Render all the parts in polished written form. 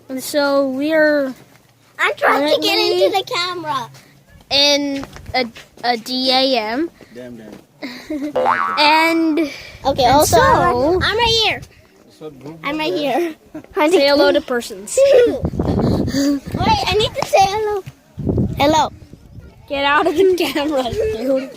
And so we're I'm trying to get into the camera. in a DAM. Damn. And Okay, And also, so- I'm right here. I'm right here. say hello to persons. Wait, I need to say hello. Hello. Get out of the camera, dude.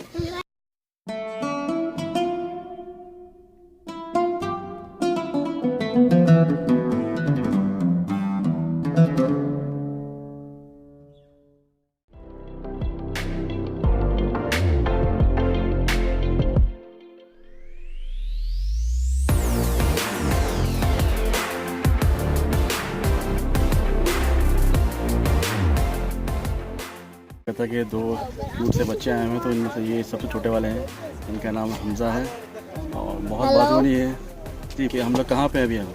कहता कि दो दूर से बच्चे आए हुए हैं, तो इनमें से ये सबसे छोटे वाले हैं। इनका नाम हमजा है और बहुत बात बनी है। ठीक है, हम लोग कहाँ पे हैं अभी? हम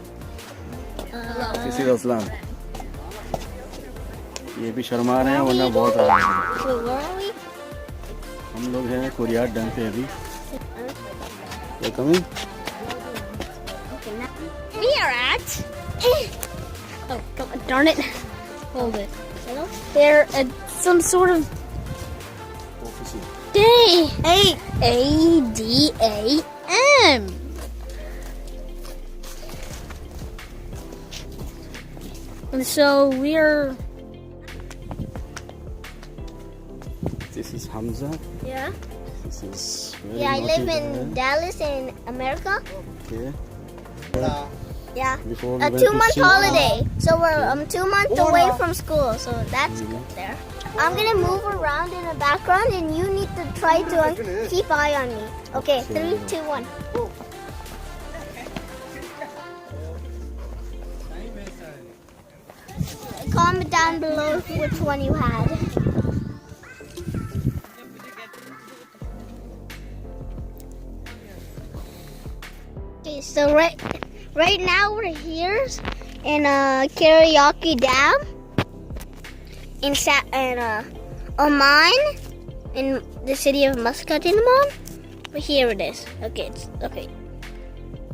किसी असलान। ये भी शर्मा रहे हैं वरना बहुत आ रहे हैं। हम लोग हैं कोरिया डैम पे अभी। Coming We are at. Oh, God, darn it. Hold it. They're at some sort of day. ADAM. And so we're. This is Hamza. Yeah. This is very Yeah, I live naughty in guy. Dallas in America. Okay. Yeah. Before we A went to 2-month see- holiday. So we're 2 months away from school. So that's good there. I'm gonna move around in the background and you need to try to keep eye on me. Okay, 3, 2, 1. Comment down below which one you had. Okay, so right now we're here in Karaoke Dam in Oman, in the city of MUSCAT Oman. But here it is. Okay, okay.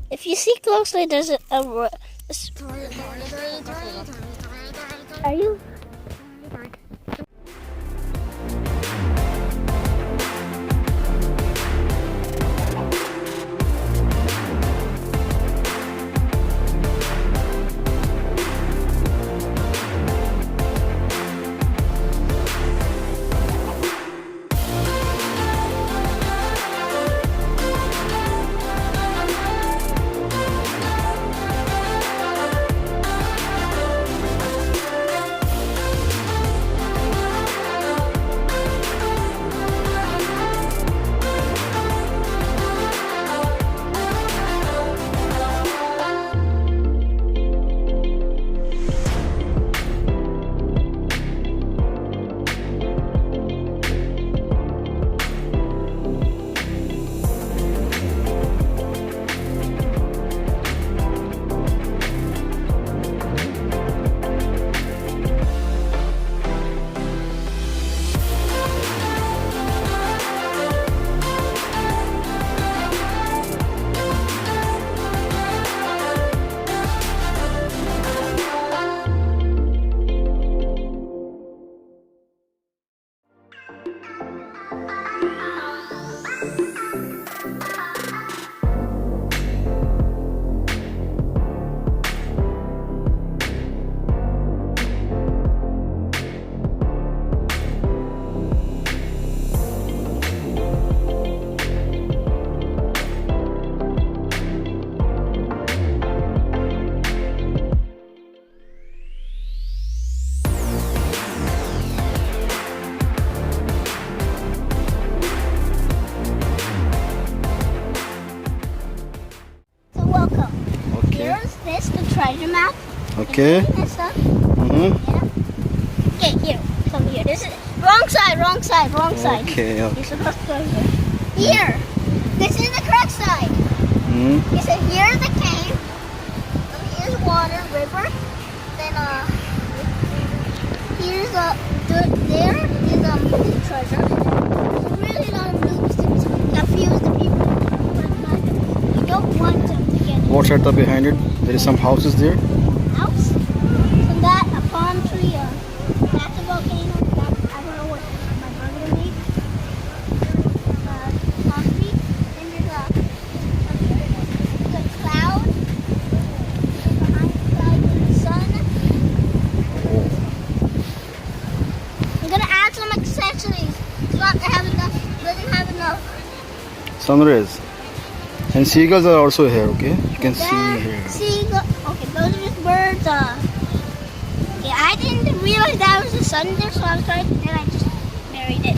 If you see closely, there's a Are you? treasure map. Okay. This stuff. Mm-hmm. Yeah. Okay, here. Come here. This is wrong side. Wrong side. Wrong side. Okay. You're supposed to go here. Here. This is the correct side. Mm-hmm. You said here's the cave. Here's water, river. Then here's there is the treasure. There's really a lot of moves to confuse the people. You don't want them to get it. What's at the behind it? There is some houses there. House. So that sun rays. And seagulls are also here, okay? You can see here. Seagull. Okay, those are just birds. Yeah, I didn't realize that was the sun there, so I was trying, and I just buried it.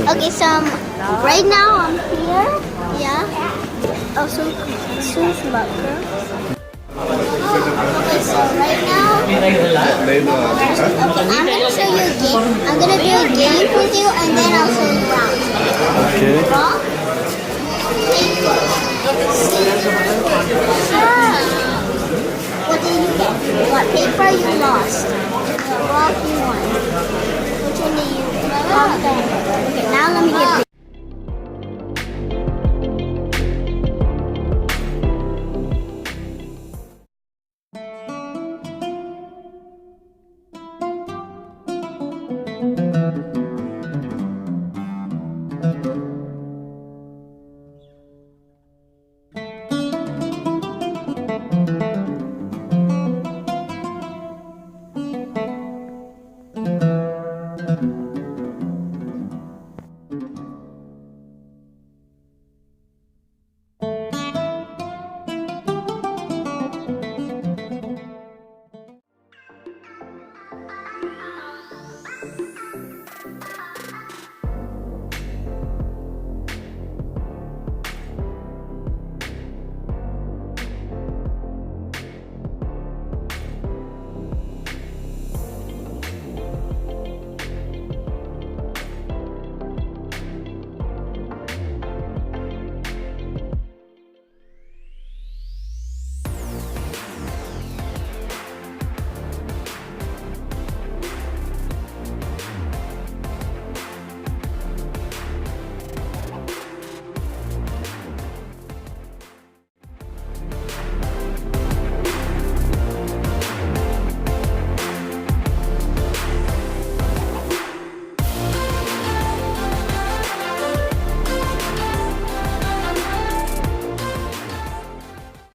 Okay, so right now I'm here. Yeah. Also, fLoق. Okay, so right now, okay, I'm gonna show you a game. I'm gonna do a game with you, and then I'll show you around. Okay. Rock, paper, scissors. What did you get? What paper you lost? Rock you won. Which one did you? Rock. Okay, now let me get.